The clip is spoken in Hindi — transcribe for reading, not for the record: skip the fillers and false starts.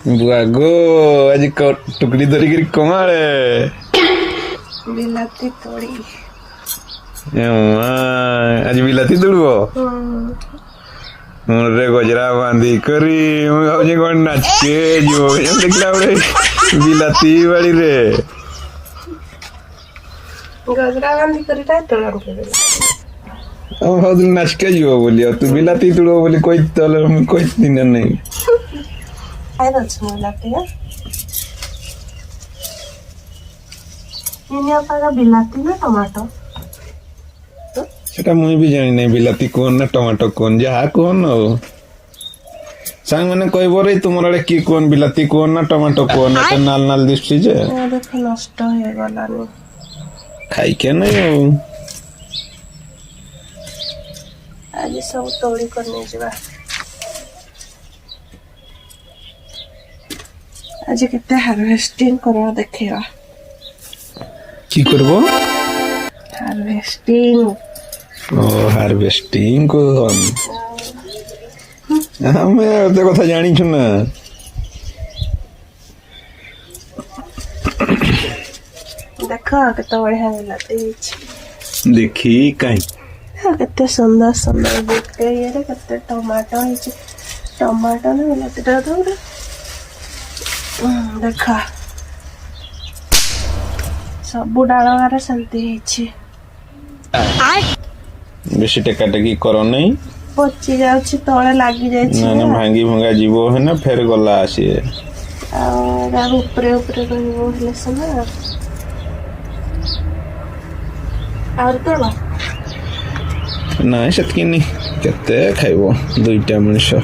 बुआ गो आज टुकड़ी धरिक कमाड़े बिलाती तोड़ी आज बिलाती तुड़ब मुरे गजरा बांधी करी भाजी कौन नाचके जो देखला बड़े बिलाती बाड़ी रे गजरा बांधी करी तोड़न के बहुत नाचके जो बोली तू बिलाती तुड़ब बोली कोई तल कोई दिन नहीं आई बिलाती है बिलाती ना टमाटो सेटा मुई भी जानी नहीं बिलाती कौन ना टमाटो कौन जहा कौन हो सांग मैंने कोई बोल रही तुम्हारे की कौन बिलाती कौन ना टमाटो कौन ना नाल नाल दिसती जे देखो नष्ट हो गला नी खाई के नहीं हो आज सब तोड़ी करने जवा आज केते हार्वेस्टिंग करवा देखेवा की करबो हार्वेस्टिंग ओ हार्वेस्टिंग को हम तो कथा जानी छु ना देखो केते बढ़िया बिलाती देखी काई केते सुंदर सुंदर बुके ये रे केते टमाटो है टमाटो ना बिलाती दो देखा सब डालवार सेमती बेसी टेका टेकी करो नहीं पची जाउछि तळे लागी जाइछि ना ना भांगी भंगा जीवो है ना फेर गला आसी और ऊपर ऊपर रहबो हेले सना और तोला ना सतकी नहीं केते खाइबो दुईटा मनुष्य